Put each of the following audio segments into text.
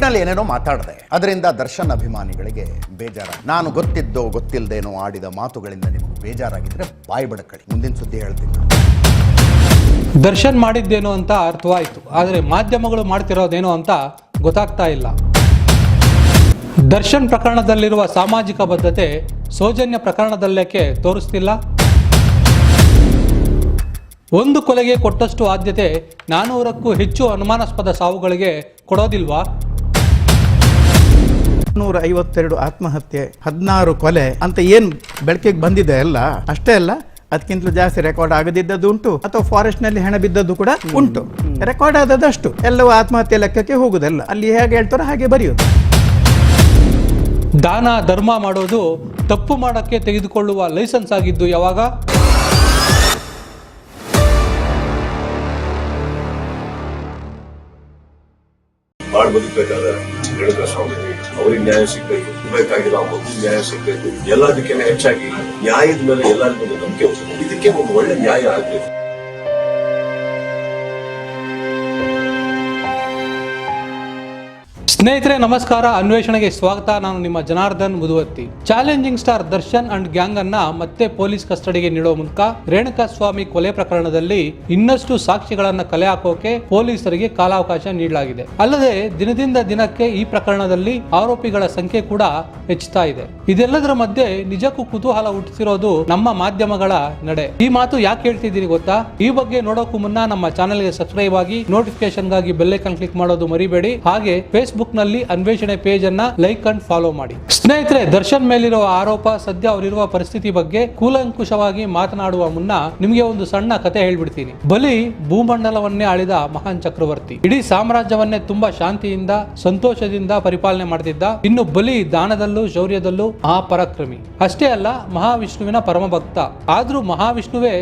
ನಿಟ್ಟಿನಲ್ಲಿ ಏನೇನೋ ಮಾತಾಡಿದೆ. ಅದರಿಂದ ದರ್ಶನ್ ಅಭಿಮಾನಿಗಳಿಗೆ ಬೇಜಾರ. ನಾನು ಗೊತ್ತಿದ್ದೋ ಗೊತ್ತಿಲ್ಲದೇನೋ ಆಡಿದ ಮಾತುಗಳಿಂದ ನಿಮಗೆ ಬೇಜಾರಾಗಿದ್ರೆ ಬಾಯಿ ಬಡಕಳಿ. ಮುಂದಿನ ಸುದ್ದಿ ಹೇಳ್ತೀನಿ. ದರ್ಶನ್ ಮಾಡಿದ್ದೇನೋ ಅಂತ ಅರ್ಥವಾಯಿತು, ಆದರೆ ಮಾಧ್ಯಮಗಳು ಮಾಡ್ತಿರೋದೇನೋ ಅಂತ ಗೊತ್ತಾಗ್ತಾ ಇಲ್ಲ. ದರ್ಶನ್ ಪ್ರಕರಣದಲ್ಲಿರುವ ಸಾಮಾಜಿಕ ಬದ್ಧತೆ ಸೌಜನ್ಯ ಪ್ರಕರಣದಲ್ಲೇಕೆ ತೋರಿಸ್ತಿಲ್ಲ? ಒಂದು ಕೊಲೆಗೆ ಕೊಟ್ಟಷ್ಟು ಆದ್ಯತೆ 400ಕ್ಕೂ ಹೆಚ್ಚು ಅನುಮಾನಾಸ್ಪದ ಸಾವುಗಳಿಗೆ ಕೊಡೋದಿಲ್ವಾ? 152 ಆತ್ಮಹತ್ಯೆ, 16 ಕೊಲೆ ಅಂತ ಏನ್ ಬೆಳಕಿಗೆ ಬಂದಿದೆ ಅಲ್ಲ, ಅಷ್ಟೇ ಅಲ್ಲ, ಅದಕ್ಕಿಂತಲೂ ಜಾಸ್ತಿ ರೆಕಾರ್ಡ್ ಆಗದಿದ್ದದ್ದು ಉಂಟು, ಅಥವಾ ಫಾರೆಸ್ಟ್ ನಲ್ಲಿ ಹೆಣ ಬಿದ್ದದ್ದು ಕೂಡ ಉಂಟು. ರೆಕಾರ್ಡ್ ಆದದಷ್ಟು ಎಲ್ಲವೂ ಆತ್ಮಹತ್ಯೆ ಲೆಕ್ಕಕ್ಕೆ ಹೋಗುದಲ್ಲ. ಅಲ್ಲಿ ಹೇಗೆ ಹೇಳ್ತಾರೋ ಹಾಗೆ ಬರೆಯೋದು. ದಾನ ಧರ್ಮ ಮಾಡೋದು ತಪ್ಪು ಮಾಡಕ್ಕೆ ತೆಗೆದುಕೊಳ್ಳುವ ಲೈಸೆನ್ಸ್ ಆಗಿದ್ದು ಯಾವಾಗ? ಬದುಕಬೇಕಾದ ರೇಣುಕಾ ಸ್ವಾಮಿ ಅವ್ರಿಗೆ ನ್ಯಾಯ ಸಿಗ್ಬೇಕು, ಬೇಕಾಗಿರೋ ಆ ಮಗು ನ್ಯಾಯ ಸಿಗ್ಬೇಕು. ಎಲ್ಲದಕ್ಕಿಂತ ಹೆಚ್ಚಾಗಿ ನ್ಯಾಯದ ಮೇಲೆ ಎಲ್ಲರಿಗೂ ಒಂದು ನಂಬಿಕೆ ಹೋಗ್ಬೇಕು. ಇದಕ್ಕೆ ಒಂದು ಒಳ್ಳೆ ನ್ಯಾಯ ಆಗ್ಬೇಕು. ಸ್ನೇಹಿತರೆ ನಮಸ್ಕಾರ, ಅನ್ವೇಷಣೆಗೆ ಸ್ವಾಗತ. ನಾನು ನಿಮ್ಮ Janardhan Muduvatti. Challenging star Darshan and gang ಅನ್ನ ಮತ್ತೆ ಪೊಲೀಸ್ ಕಸ್ಟಡಿಗೆ ನೀಡುವ ಮೂಲಕ ರೇಣುಕಾ ಸ್ವಾಮಿ ಕೊಲೆ ಪ್ರಕರಣದಲ್ಲಿ ಇನ್ನಷ್ಟು ಸಾಕ್ಷಿಗಳನ್ನ ಕಲೆ ಹಾಕೋಕೆ ಪೊಲೀಸರಿಗೆ ಕಾಲಾವಕಾಶ ನೀಡಲಾಗಿದೆ. ಅಲ್ಲದೆ ದಿನದಿಂದ ದಿನಕ್ಕೆ ಈ ಪ್ರಕರಣದಲ್ಲಿ ಆರೋಪಿಗಳ ಸಂಖ್ಯೆ ಕೂಡ ಹೆಚ್ಚುತ್ತಾ ಇದೆ. ಇದೆಲ್ಲದರ ಮಧ್ಯೆ ನಿಜಕ್ಕೂ ಕುತೂಹಲ ಹುಟ್ಟಿಸಿರೋದು ನಮ್ಮ ಮಾಧ್ಯಮಗಳ ನಡೆ. ಈ ಮಾತು ಯಾಕೆ ಹೇಳ್ತಿದ್ದೀನಿ ಗೊತ್ತಾ? ಈ ಬಗ್ಗೆ ನೋಡೋಕ್ಕೂ ಮುನ್ನ ನಮ್ಮ ಚಾನೆಲ್ಗೆ ಸಬ್ಸ್ಕ್ರೈಬ್ ಆಗಿ, ನೋಟಿಫಿಕೇಶನ್ಗಾಗಿ ಬೆಲ್ ಐಕಾನ್ ಕ್ಲಿಕ್ ಮಾಡೋದು ಮರಿಬೇಡಿ. ಹಾಗೆ ಫೇಸ್ಬುಕ್ ನಲ್ಲಿ ಅನ್ವೇಷಣೆ ಪೇಜ್ ಅನ್ನ ಲೈಕ್ ಅಂಡ್ ಫಾಲೋ ಮಾಡಿ. ಸ್ನೇಹಿತರೆ, ದರ್ಶನ್ ಮೇಲಿರುವ ಆರೋಪ, ಸದ್ಯ ಅವರಿರುವ ಪರಿಸ್ಥಿತಿ ಬಗ್ಗೆ ಕೂಲಂಕುಷವಾಗಿ ಮಾತನಾಡುವ ಮುನ್ನ ನಿಮಗೆ ಒಂದು ಸಣ್ಣ ಕತೆ ಹೇಳ್ಬಿಡ್ತೀನಿ. ಬಲಿ ಭೂಮಂಡಲವನ್ನೇ ಆಳಿದ ಮಹಾನ್ ಚಕ್ರವರ್ತಿ. ಇಡೀ ಸಾಮ್ರಾಜ್ಯವನ್ನೇ ತುಂಬಾ ಶಾಂತಿಯಿಂದ ಸಂತೋಷದಿಂದ ಪರಿಪಾಲನೆ ಮಾಡ್ತಿದ್ದ. ಇನ್ನು ಬಲಿ ದಾನದಲ್ಲೂ ಶೌರ್ಯದಲ್ಲೂ ಮಹಾಪರಾಕ್ರಮಿ. ಅಷ್ಟೇ ಅಲ್ಲ, ಮಹಾವಿಷ್ಣುವಿನ ಪರಮ ಭಕ್ತ. ಆದ್ರೂ ಮಹಾವಿಷ್ಣುವೇ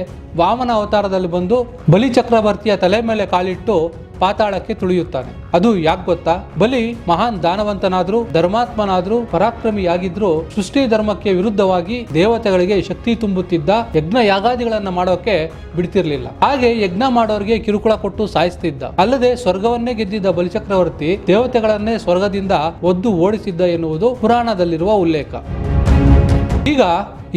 ವಾಮನ ಅವತಾರದಲ್ಲಿ ಬಂದು ಬಲಿ ಚಕ್ರವರ್ತಿಯ ತಲೆ ಮೇಲೆ ಕಾಲಿಟ್ಟು ಪಾತಾಳಕ್ಕೆ ತುಳಿಯುತ್ತಾನೆ. ಅದು ಯಾಕೆ ಗೊತ್ತಾ? ಬಲಿ ಮಹಾನ್ ದಾನವಂತನಾದ್ರೂ, ಧರ್ಮಾತ್ಮನಾದ್ರೂ, ಪರಾಕ್ರಮಿಯಾಗಿದ್ರು ಸೃಷ್ಟಿ ಧರ್ಮಕ್ಕೆ ವಿರುದ್ಧವಾಗಿ ದೇವತೆಗಳಿಗೆ ಶಕ್ತಿ ತುಂಬುತ್ತಿದ್ದ. ಯಜ್ಞ ಯಾಗಾದಿಗಳನ್ನ ಮಾಡೋಕೆ ಬಿಡ್ತಿರ್ಲಿಲ್ಲ. ಹಾಗೆ ಯಜ್ಞ ಮಾಡೋರಿಗೆ ಕಿರುಕುಳ ಕೊಟ್ಟು ಸಾಯಿಸ್ತಿದ್ದ. ಅಲ್ಲದೆ ಸ್ವರ್ಗವನ್ನೇ ಗೆದ್ದಿದ್ದ ಬಲಿಚಕ್ರವರ್ತಿ ದೇವತೆಗಳನ್ನೇ ಸ್ವರ್ಗದಿಂದ ಒದ್ದು ಓಡಿಸಿದ್ದ ಎನ್ನುವುದು ಪುರಾಣದಲ್ಲಿರುವ ಉಲ್ಲೇಖ. ಈಗ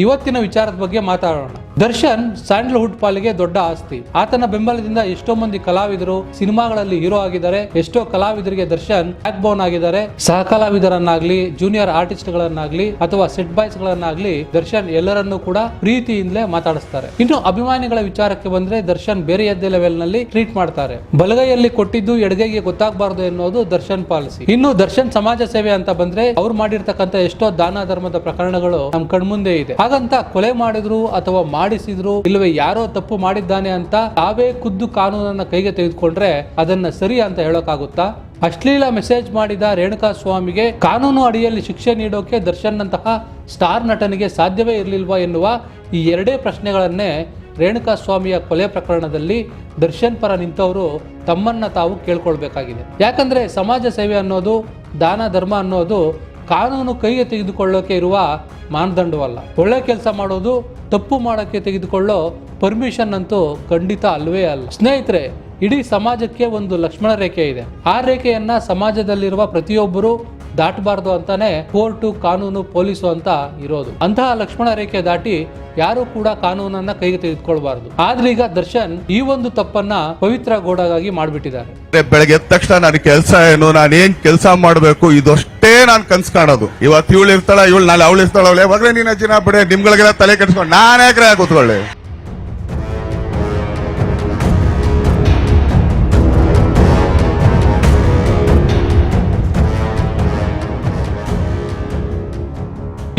ಇವತ್ತಿನ ವಿಚಾರದ ಬಗ್ಗೆ ಮಾತಾಡೋಣ. ದರ್ಶನ್ ಸ್ಯಾಂಡಲ್ವುಡ್ ಪಾಲಿಗೆ ದೊಡ್ಡ ಆಸ್ತಿ. ಆತನ ಬೆಂಬಲದಿಂದ ಎಷ್ಟೋ ಮಂದಿ ಕಲಾವಿದರು ಸಿನಿಮಾಗಳಲ್ಲಿ ಹೀರೋ ಆಗಿದ್ದಾರೆ. ಎಷ್ಟೋ ಕಲಾವಿದರಿಗೆ ದರ್ಶನ್ ಬ್ಯಾಕ್ ಬೋನ್ ಆಗಿದ್ದಾರೆ. ಸಹ ಕಲಾವಿದರನ್ನಾಗ್ಲಿ, ಜೂನಿಯರ್ ಆರ್ಟಿಸ್ಟ್ ಗಳನ್ನಾಗ್ಲಿ ಅಥವಾ ಸೆಟ್ ಬಾಯ್ಸ್ ಗಳನ್ನಾಗ್ಲಿ ದರ್ಶನ್ ಎಲ್ಲರನ್ನೂ ಕೂಡ ಪ್ರೀತಿಯಿಂದಲೇ ಮಾತಾಡಿಸ್ತಾರೆ. ಇನ್ನು ಅಭಿಮಾನಿಗಳ ವಿಚಾರಕ್ಕೆ ಬಂದ್ರೆ ದರ್ಶನ್ ಬೇರೆಯದ್ದೇ ಲೆವೆಲ್ ನಲ್ಲಿ ಟ್ರೀಟ್ ಮಾಡ್ತಾರೆ. ಬಲಗೈಯಲ್ಲಿ ಕೊಟ್ಟಿದ್ದು ಎಡಗೈಗೆ ಗೊತ್ತಾಗಬಾರದು ಎನ್ನುವುದು ದರ್ಶನ್ ಪಾಲಿಸಿ. ಇನ್ನು ದರ್ಶನ್ ಸಮಾಜ ಸೇವೆ ಅಂತ ಬಂದ್ರೆ ಅವ್ರು ಮಾಡಿರ್ತಕ್ಕಂಥ ಎಷ್ಟೋ ದಾನ ಧರ್ಮದ ಪ್ರಕರಣಗಳು ನಮ್ ಕಣ್ಮುಂದೆ ಇದೆ. ಹಾಗಂತ ಕೊಲೆ ಮಾಡಿದ್ರು ಅಥವಾ ಮಾಡಿಸಿದ್ರು ಇಲ್ಲವೇ ಯಾರೋ ತಪ್ಪು ಮಾಡಿದ್ದಾನೆ ಅಂತ ತಾವೇ ಖುದ್ದು ಕಾನೂನನ್ನ ಕೈಗೆ ತೆಗೆದುಕೊಂಡ್ರೆ ಅದನ್ನ ಸರಿ ಅಂತ ಹೇಳೋಕ್ಕಾಗುತ್ತಾ? ಅಶ್ಲೀಲ ಮೆಸೇಜ್ ಮಾಡಿದ ರೇಣುಕಾ ಸ್ವಾಮಿಗೆ ಕಾನೂನು ಅಡಿಯಲ್ಲಿ ಶಿಕ್ಷೆ ನೀಡೋಕೆ ದರ್ಶನ್ ನಂತಹ ಸ್ಟಾರ್ ನಟನಿಗೆ ಸಾಧ್ಯವೇ ಇರಲಿಲ್ವಾ ಎನ್ನುವ ಈ ಎರಡೇ ಪ್ರಶ್ನೆಗಳನ್ನೇ ರೇಣುಕಾ ಸ್ವಾಮಿಯ ಕೊಲೆ ಪ್ರಕರಣದಲ್ಲಿ ದರ್ಶನ್ ಪರ ನಿಂತವರು ತಮ್ಮನ್ನ ತಾವು ಕೇಳ್ಕೊಳ್ಬೇಕಾಗಿದೆ. ಯಾಕಂದ್ರೆ ಸಮಾಜ ಸೇವೆ ಅನ್ನೋದು, ದಾನ ಧರ್ಮ ಅನ್ನೋದು ಕಾನೂನು ಕೈಗೆ ತೆಗೆದುಕೊಳ್ಳೋಕೆ ಇರುವ ಮಾನದಂಡವಲ್ಲ. ಒಳ್ಳೆ ಕೆಲಸ ಮಾಡೋದು ತಪ್ಪು ಮಾಡೋಕ್ಕೆ ತೆಗೆದುಕೊಳ್ಳೋ ಪರ್ಮಿಷನ್ ಅಂತೂ ಖಂಡಿತ ಅಲ್ವೇ ಅಲ್ಲ. ಸ್ನೇಹಿತರೆ, ಇಡೀ ಸಮಾಜಕ್ಕೆ ಒಂದು ಲಕ್ಷ್ಮಣ ರೇಖೆ ಇದೆ. ಆ ರೇಖೆಯನ್ನ ಸಮಾಜದಲ್ಲಿರುವ ಪ್ರತಿಯೊಬ್ಬರು ದಾಟಬಾರ್ದು ಅಂತಾನೆ ಕೋರ್ಟು, ಕಾನೂನು, ಪೊಲೀಸು ಅಂತ ಇರೋದು. ಅಂತಹ ಲಕ್ಷ್ಮಣ ರೇಖೆ ದಾಟಿ ಯಾರು ಕೂಡ ಕಾನೂನನ್ನ ಕೈಗೆ ತೆಗೆದುಕೊಳ್ಬಾರ್ದು. ಆದ್ರೆ ಈಗ ದರ್ಶನ್ ಈ ಒಂದು ತಪ್ಪನ್ನ ಪವಿತ್ರ ಗೋಡಗಾಗಿ ಮಾಡ್ಬಿಟ್ಟಿದ್ದಾರೆ. ಬೆಳಗ್ಗೆ ಎದ್ದ ತಕ್ಷಣ ನನ್ನ ಕೆಲಸ ಏನು, ನಾನು ಏನ್ ಕೆಲಸ ಮಾಡ್ಬೇಕು, ಇದಷ್ಟೇ ನಾನು ಕನ್ಸ್ ಕಾಣೋದು. ಇವತ್ತು ಇವಳು ಇರ್ತಾಳ, ಇವಳು ನಾಳೆ ಅವಳು ಇರ್ತಾಳೆ, ಮಗನೇ ನೀನ್ ಅಜ್ಜಿನ ಬಿಡೆ, ನಿಮ್ಗಳಿಗೆಲ್ಲ ತಲೆ ಕೆಡಿಸ್ಕೊಂಡು ನಾನೇ ಕೂತ್ಕೊಳ್ಳಿ.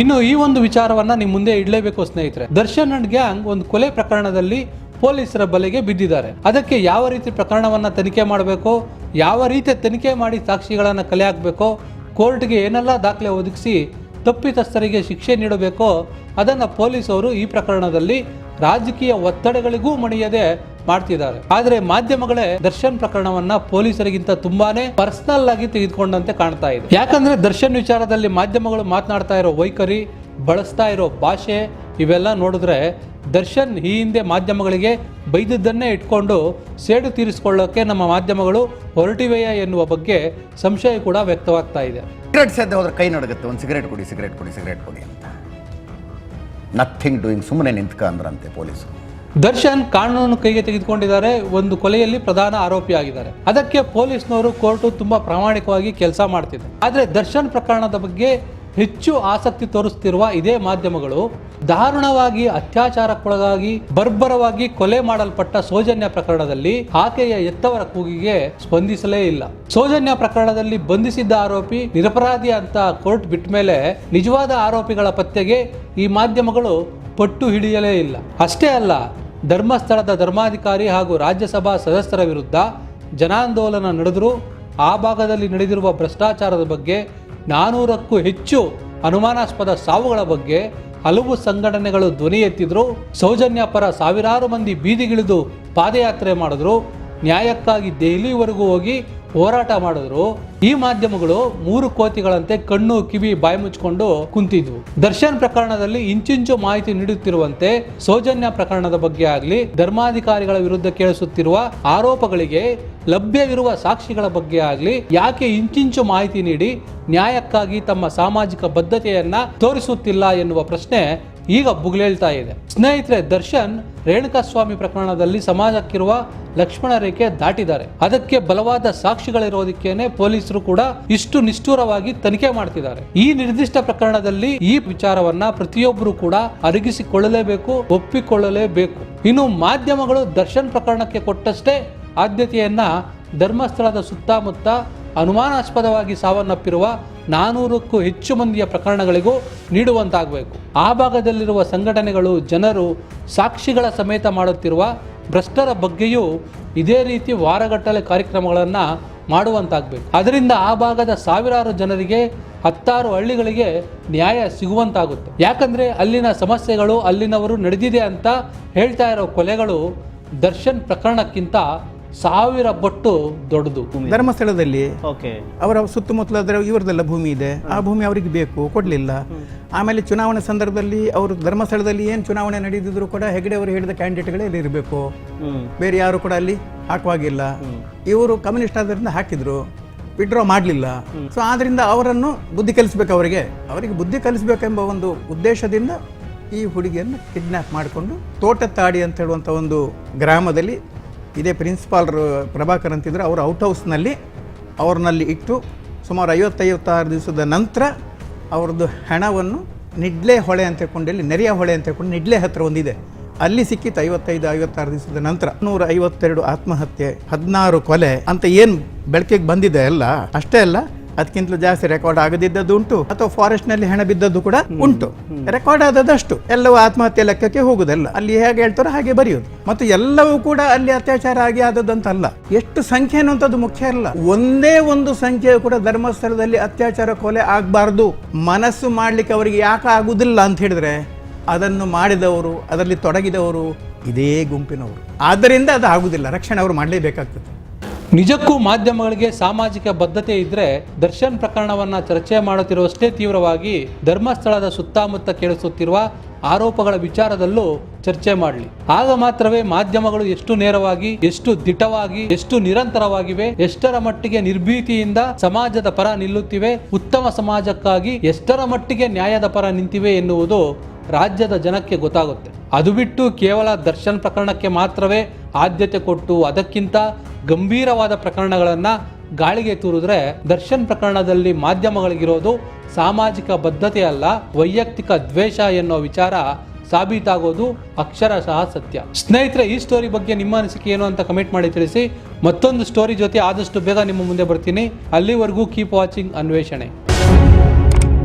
ಇನ್ನು ಈ ಒಂದು ವಿಚಾರವನ್ನ ನಿಮ್ ಮುಂದೆ ಇಡಲೇಬೇಕು ಸ್ನೇಹಿತರೆ. ದರ್ಶನ್ ಅಂಡ್ ಗ್ಯಾಂಗ್ ಒಂದು ಕೊಲೆ ಪ್ರಕರಣದಲ್ಲಿ ಪೊಲೀಸರ ಬಲೆಗೆ ಬಿದ್ದಿದ್ದಾರೆ. ಅದಕ್ಕೆ ಯಾವ ರೀತಿ ಪ್ರಕರಣವನ್ನ ತನಿಖೆ ಮಾಡಬೇಕು, ಯಾವ ರೀತಿ ತನಿಖೆ ಮಾಡಿ ಸಾಕ್ಷಿಗಳನ್ನ ಕಲೆ ಹಾಕಬೇಕೋ, ಕೋರ್ಟ್ಗೆ ಏನೆಲ್ಲ ದಾಖಲೆ ಒದಗಿಸಿ ತಪ್ಪಿತಸ್ಥರಿಗೆ ಶಿಕ್ಷೆ ನೀಡಬೇಕೋ ಅದನ್ನ ಪೊಲೀಸರು ಈ ಪ್ರಕರಣದಲ್ಲಿ ರಾಜಕೀಯ ಒತ್ತಡಗಳಿಗೂ ಮಣಿಯದೆ ಮಾಡ್ತಿದ್ದಾರೆ. ಆದ್ರೆ ಮಾಧ್ಯಮಗಳೇ ದರ್ಶನ್ ಪ್ರಕರಣವನ್ನ ಪೊಲೀಸರಿಗಿಂತ ತುಂಬಾನೇ ಪರ್ಸನಲ್ ಆಗಿ ತೆಗೆದುಕೊಂಡಂತೆ ಕಾಣ್ತಾ ಇದೆ. ಯಾಕಂದ್ರೆ ದರ್ಶನ್ ವಿಚಾರದಲ್ಲಿ ಮಾಧ್ಯಮಗಳು ಮಾತನಾಡ್ತಾ ಇರೋ ವೈಖರಿ, ಬಳಸ್ತಾ ಇರೋ ಭಾಷೆ ಇವೆಲ್ಲ ನೋಡಿದ್ರೆ ದರ್ಶನ್ ಈ ಹಿಂದೆ ಮಾಧ್ಯಮಗಳಿಗೆ ಬೈದದ್ದನ್ನೇ ಇಟ್ಕೊಂಡು ಸೇಡು ತೀರಿಸಿಕೊಳ್ಳೋಕೆ ನಮ್ಮ ಮಾಧ್ಯಮಗಳು ಹೊರಟಿವೆಯಾ ಎನ್ನುವ ಬಗ್ಗೆ ಸಂಶಯ ಕೂಡ ವ್ಯಕ್ತವಾಗ್ತಾ ಇದೆ. ಸಿಗರೇಟ್ ಸೇದೆ ಹೋದ್ರೆ ಕೈ ನಡುಗುತ್ತೆ, ಒಂದು ಸಿಗರೇಟ್ ಕೊಡಿ ಸಿಗರೇಟ್ ಕೊಡಿ ಸಿಗರೇಟ್ ಕೊಡಿ ಅಂತ. ನಥಿಂಗ್ ಡೂಯಿಂಗ್, ಸುಮ್ಮನೆ ನಿಂತ್ಕ ಅಂದ್ರಂತೆ ಪೊಲೀಸರು. ದರ್ಶನ್ ಕಾನೂನು ಕೈಗೆ ತೆಗೆದುಕೊಂಡಿದ್ದಾರೆ, ಒಂದು ಕೊಲೆಯಲ್ಲಿ ಪ್ರಧಾನ ಆರೋಪಿಯಾಗಿದ್ದಾರೆ. ಅದಕ್ಕೆ ಪೊಲೀಸ್ನವರು ಕೋರ್ಟು ತುಂಬಾ ಪ್ರಾಮಾಣಿಕವಾಗಿ ಕೆಲಸ ಮಾಡ್ತಿದೆ. ಆದರೆ ದರ್ಶನ್ ಪ್ರಕರಣದ ಬಗ್ಗೆ ಹೆಚ್ಚು ಆಸಕ್ತಿ ತೋರಿಸ್ತಿರುವ ಇದೇ ಮಾಧ್ಯಮಗಳು ದಾರುಣವಾಗಿ ಅತ್ಯಾಚಾರಕ್ಕೊಳಗಾಗಿ ಬರ್ಬರವಾಗಿ ಕೊಲೆ ಮಾಡಲ್ಪಟ್ಟ ಸೌಜನ್ಯ ಪ್ರಕರಣದಲ್ಲಿ ಆಕೆಯ ಎತ್ತವರ ಕೂಗಿಗೆ ಸ್ಪಂದಿಸಲೇ ಇಲ್ಲ. ಸೌಜನ್ಯ ಪ್ರಕರಣದಲ್ಲಿ ಬಂಧಿಸಿದ್ದ ಆರೋಪಿ ನಿರಪರಾಧಿ ಅಂತ ಕೋರ್ಟ್ ಬಿಟ್ಟ ಮೇಲೆ ನಿಜವಾದ ಆರೋಪಿಗಳ ಪತ್ತೆಗೆ ಈ ಮಾಧ್ಯಮಗಳು ಪಟ್ಟು ಹಿಡಿಯಲೇ ಇಲ್ಲ. ಅಷ್ಟೇ ಅಲ್ಲ, ಧರ್ಮಸ್ಥಳದ ಧರ್ಮಾಧಿಕಾರಿ ಹಾಗೂ ರಾಜ್ಯಸಭಾ ಸದಸ್ಯರ ವಿರುದ್ಧ ಜನಾಂದೋಲನ ನಡೆದರೂ ಆ ಭಾಗದಲ್ಲಿ ನಡೆದಿರುವ ಭ್ರಷ್ಟಾಚಾರದ ಬಗ್ಗೆ 400ಕ್ಕೂ ಹೆಚ್ಚು ಅನುಮಾನಾಸ್ಪದ ಸಾವುಗಳ ಬಗ್ಗೆ ಹಲವು ಸಂಘಟನೆಗಳು ಧ್ವನಿ ಎತ್ತಿದ್ರು. ಸೌಜನ್ಯ ಪರ ಸಾವಿರಾರು ಮಂದಿ ಬೀದಿಗಿಳಿದು ಪಾದಯಾತ್ರೆ ಮಾಡಿದ್ರು. ನ್ಯಾಯಕ್ಕಾಗಿ ದೆಹಲಿವರೆಗೂ ಹೋಗಿ ಹೋರಾಟ ಮಾಡಿದ್ರು. ಈ ಮಾಧ್ಯಮಗಳು 3 ಕೋತಿಗಳಂತೆ ಕಣ್ಣು ಕಿವಿ ಬಾಯಿ ಮುಚ್ಕೊಂಡು ಕುಂತಿದ್ವು. ದರ್ಶನ್ ಪ್ರಕರಣದಲ್ಲಿ ಇಂಚಿಂಚು ಮಾಹಿತಿ ನೀಡುತ್ತಿರುವಂತೆ ಸೌಜನ್ಯ ಪ್ರಕರಣದ ಬಗ್ಗೆ ಆಗಲಿ, ಧರ್ಮಾಧಿಕಾರಿಗಳ ವಿರುದ್ಧ ಕೇಳಿಸುತ್ತಿರುವ ಆರೋಪಗಳಿಗೆ ಲಭ್ಯವಿರುವ ಸಾಕ್ಷಿಗಳ ಬಗ್ಗೆ ಆಗಲಿ ಯಾಕೆ ಇಂಚಿಂಚು ಮಾಹಿತಿ ನೀಡಿ ನ್ಯಾಯಕ್ಕಾಗಿ ತಮ್ಮ ಸಾಮಾಜಿಕ ಬದ್ಧತೆಯನ್ನ ತೋರಿಸುತ್ತಿಲ್ಲ ಎನ್ನುವ ಪ್ರಶ್ನೆ ಈಗ ಬುಗ್ಲೇಳ್ತಾ ಇದೆ. ಸ್ನೇಹಿತರೆ, ದರ್ಶನ್ ರೇಣುಕಾಸ್ವಾಮಿ ಪ್ರಕರಣದಲ್ಲಿ ಸಮಾಜಕ್ಕಿರುವ ಲಕ್ಷ್ಮಣ ರೇಖೆ ದಾಟಿದ್ದಾರೆ. ಅದಕ್ಕೆ ಬಲವಾದ ಸಾಕ್ಷಿಗಳಿರೋದಕ್ಕೇನೆ ಪೊಲೀಸರು ಕೂಡ ಇಷ್ಟು ನಿಷ್ಠೂರವಾಗಿ ತನಿಖೆ ಮಾಡ್ತಿದ್ದಾರೆ. ಈ ನಿರ್ದಿಷ್ಟ ಪ್ರಕರಣದಲ್ಲಿ ಈ ವಿಚಾರವನ್ನ ಪ್ರತಿಯೊಬ್ಬರು ಕೂಡ ಅರಗಿಸಿಕೊಳ್ಳಲೇಬೇಕು, ಒಪ್ಪಿಕೊಳ್ಳಲೇಬೇಕು. ಇನ್ನು ಮಾಧ್ಯಮಗಳು ದರ್ಶನ್ ಪ್ರಕರಣಕ್ಕೆ ಕೊಟ್ಟಷ್ಟೇ ಆದ್ಯತೆಯನ್ನ ಧರ್ಮಸ್ಥಳದ ಸುತ್ತಮುತ್ತ ಅನುಮಾನಾಸ್ಪದವಾಗಿ ಸಾವನ್ನಪ್ಪಿರುವ 400ಕ್ಕೂ ಹೆಚ್ಚು ಮಂದಿಯ ಪ್ರಕರಣಗಳಿಗೂ ನೀಡುವಂತಾಗಬೇಕು. ಆ ಭಾಗದಲ್ಲಿರುವ ಸಂಘಟನೆಗಳು, ಜನರು ಸಾಕ್ಷಿಗಳ ಸಮೇತ ಮಾಡುತ್ತಿರುವ ಭ್ರಷ್ಟರ ಬಗ್ಗೆಯೂ ಇದೇ ರೀತಿ ವಾರಗಟ್ಟಲೆ ಕಾರ್ಯಕ್ರಮಗಳನ್ನು ಮಾಡುವಂತಾಗಬೇಕು. ಅದರಿಂದ ಆ ಭಾಗದ ಸಾವಿರಾರು ಜನರಿಗೆ, 10 ಹಳ್ಳಿಗಳಿಗೆ ನ್ಯಾಯ ಸಿಗುವಂತಾಗುತ್ತೆ. ಯಾಕಂದರೆ ಅಲ್ಲಿನ ಸಮಸ್ಯೆಗಳು, ಅಲ್ಲಿನವರು ನಡೆದಿದೆ ಅಂತ ಹೇಳ್ತಾ ಇರೋ ಕೊಲೆಗಳು ದರ್ಶನ್ ಪ್ರಕರಣಕ್ಕಿಂತ 1000 ಪಟ್ಟು ದೊಡ್ಡದು. ಧರ್ಮಸ್ಥಳದಲ್ಲಿ ಅವರ ಸುತ್ತಮುತ್ತಲ ಇವರದೆಲ್ಲ ಭೂಮಿ ಇದೆ, ಆ ಭೂಮಿ ಅವರಿಗೆ ಬೇಕು, ಕೊಡ್ಲಿಲ್ಲ. ಆಮೇಲೆ ಚುನಾವಣೆ ಸಂದರ್ಭದಲ್ಲಿ ಅವರು ಧರ್ಮಸ್ಥಳದಲ್ಲಿ ಏನು ಚುನಾವಣೆ ನಡೆದಿದ್ರು ಕೂಡ ಹೆಗಡೆ ಅವರು ಹೇಳಿದ ಕ್ಯಾಂಡಿಡೇಟ್ಗಳೇ ಇಲ್ಲಿ ಇರಬೇಕು, ಬೇರೆ ಯಾರು ಕೂಡ ಅಲ್ಲಿ ಹಾಕುವಾಗಿಲ್ಲ. ಇವರು ಕಮ್ಯುನಿಸ್ಟ್ ಆದ್ರಿಂದ ಹಾಕಿದ್ರು, ವಿಡ್ರಾ ಮಾಡಲಿಲ್ಲ. ಸೊ ಆದ್ರಿಂದ ಅವರನ್ನು ಬುದ್ಧಿ ಕಲಿಸ್ಬೇಕು, ಅವರಿಗೆ ಬುದ್ಧಿ ಕಲಿಸ್ಬೇಕೆಂಬ ಒಂದು ಉದ್ದೇಶದಿಂದ ಈ ಹುಡುಗಿಯನ್ನು ಕಿಡ್ನಾಪ್ ಮಾಡಿಕೊಂಡು ತೋಟತ್ತಾಡಿ ಅಂತ ಹೇಳುವಂಥ ಒಂದು ಗ್ರಾಮದಲ್ಲಿ, ಇದೇ ಪ್ರಿನ್ಸಿಪಾಲ್ರು ಪ್ರಭಾಕರ್ ಅಂತಿದ್ರು, ಅವರು ಔಟ್ ಹೌಸ್ನಲ್ಲಿ ಅವ್ರನ್ನಲ್ಲಿ ಇಟ್ಟು ಸುಮಾರು 50-56 ದಿವಸದ ನಂತರ ಅವ್ರದ್ದು ಹಣವನ್ನು ನಿಡ್ಲೆ ಹೊಳೆ ಅಂತ ಹೇಳ್ಕೊಂಡು, ಇಲ್ಲಿ ನೆರೆಯ ಹೊಳೆ ಅಂತ ಹೇಳ್ಕೊಂಡು ನಿಡ್ಲೆ ಹತ್ರ ಒಂದಿದೆ, ಅಲ್ಲಿ ಸಿಕ್ಕಿತ್ತು. 55-56 ದಿವಸದ ನಂತರ 152 ಆತ್ಮಹತ್ಯೆ, 16 ಕೊಲೆ ಅಂತ ಏನು ಬೆಳಕಿಗೆ ಬಂದಿದೆ ಅಲ್ಲ, ಅಷ್ಟೇ ಅಲ್ಲ, ಅದಕ್ಕಿಂತಲೂ ಜಾಸ್ತಿ ರೆಕಾರ್ಡ್ ಆಗದಿದ್ದದ್ದು ಉಂಟು, ಅಥವಾ ಫಾರೆಸ್ಟ್ ನಲ್ಲಿ ಹಣ ಬಿದ್ದದ್ದು ಕೂಡ ಉಂಟು. ರೆಕಾರ್ಡ್ ಆದದಷ್ಟು ಎಲ್ಲವೂ ಆತ್ಮಹತ್ಯೆ ಲೆಕ್ಕಕ್ಕೆ ಹೋಗುದಲ್ಲ, ಅಲ್ಲಿ ಹೇಗೆ ಹೇಳ್ತಾರೋ ಹಾಗೆ ಬರೆಯೋದು. ಮತ್ತು ಎಲ್ಲವೂ ಕೂಡ ಅಲ್ಲಿ ಅತ್ಯಾಚಾರ ಆಗಿ ಆದದ್ದಂತಲ್ಲ. ಎಷ್ಟು ಸಂಖ್ಯೆ ಅನ್ನುವಂಥದ್ದು ಮುಖ್ಯ ಅಲ್ಲ, ಒಂದೇ ಒಂದು ಸಂಖ್ಯೆ ಕೂಡ ಧರ್ಮಸ್ಥಳದಲ್ಲಿ ಅತ್ಯಾಚಾರ ಕೊಲೆ ಆಗಬಾರ್ದು ಮನಸ್ಸು ಮಾಡ್ಲಿಕ್ಕೆ ಅವರಿಗೆ ಯಾಕೆ ಆಗುದಿಲ್ಲ ಅಂತ ಹೇಳಿದ್ರೆ, ಅದನ್ನು ಮಾಡಿದವರು, ಅದರಲ್ಲಿ ತೊಡಗಿದವರು ಇದೇ ಗುಂಪಿನವರು. ಆದ್ದರಿಂದ ಅದು ಆಗುದಿಲ್ಲ, ರಕ್ಷಣೆ ಅವರು ಮಾಡಲೇಬೇಕಾಗ್ತದೆ. ನಿಜಕ್ಕೂ ಮಾಧ್ಯಮಗಳಿಗೆ ಸಾಮಾಜಿಕ ಬದ್ಧತೆ ಇದ್ರೆ ದರ್ಶನ್ ಪ್ರಕರಣವನ್ನ ಚರ್ಚೆ ಮಾಡುತ್ತಿರುವಷ್ಟೇ ತೀವ್ರವಾಗಿ ಧರ್ಮಸ್ಥಳದ ಸುತ್ತಮುತ್ತ ಕೇಳಿಸುತ್ತಿರುವ ಆರೋಪಗಳ ವಿಚಾರದಲ್ಲೂ ಚರ್ಚೆ ಮಾಡಲಿ. ಆಗ ಮಾತ್ರವೇ ಮಾಧ್ಯಮಗಳು ಎಷ್ಟು ನೇರವಾಗಿ, ಎಷ್ಟು ದಿಟ್ಟವಾಗಿ, ಎಷ್ಟು ನಿರಂತರವಾಗಿವೆ, ಎಷ್ಟರ ಮಟ್ಟಿಗೆ ನಿರ್ಭೀತಿಯಿಂದ ಸಮಾಜದ ಪರ ನಿಲ್ಲುತ್ತಿವೆ, ಉತ್ತಮ ಸಮಾಜಕ್ಕಾಗಿ ಎಷ್ಟರ ಮಟ್ಟಿಗೆ ನ್ಯಾಯದ ಪರ ನಿಂತಿವೆ ಎನ್ನುವುದು ರಾಜ್ಯದ ಜನಕ್ಕೆ ಗೊತ್ತಾಗುತ್ತೆ. ಅದು ಬಿಟ್ಟು ಕೇವಲ ದರ್ಶನ್ ಪ್ರಕರಣಕ್ಕೆ ಮಾತ್ರವೇ ಆದ್ಯತೆ ಕೊಟ್ಟು ಅದಕ್ಕಿಂತ ಗಂಭೀರವಾದ ಪ್ರಕರಣಗಳನ್ನು ಗಾಳಿಗೆ ತೂರಿದ್ರೆ ದರ್ಶನ್ ಪ್ರಕರಣದಲ್ಲಿ ಮಾಧ್ಯಮಗಳಿಗಿರೋದು ಸಾಮಾಜಿಕ ಬದ್ಧತೆ ಅಲ್ಲ, ವೈಯಕ್ತಿಕ ದ್ವೇಷ ಎನ್ನುವ ವಿಚಾರ ಸಾಬೀತಾಗೋದು ಅಕ್ಷರಶಃ ಸತ್ಯ. ಸ್ನೇಹಿತರೆ, ಈ ಸ್ಟೋರಿ ಬಗ್ಗೆ ನಿಮ್ಮ ಅನಿಸಿಕೆ ಏನು ಅಂತ ಕಮೆಂಟ್ ಮಾಡಿ ತಿಳಿಸಿ. ಮತ್ತೊಂದು ಸ್ಟೋರಿ ಜೊತೆ ಆದಷ್ಟು ಬೇಗ ನಿಮ್ಮ ಮುಂದೆ ಬರ್ತೀನಿ. ಅಲ್ಲಿವರೆಗೂ ಕೀಪ್ ವಾಚಿಂಗ್ ಅನ್ವೇಷಣೆ.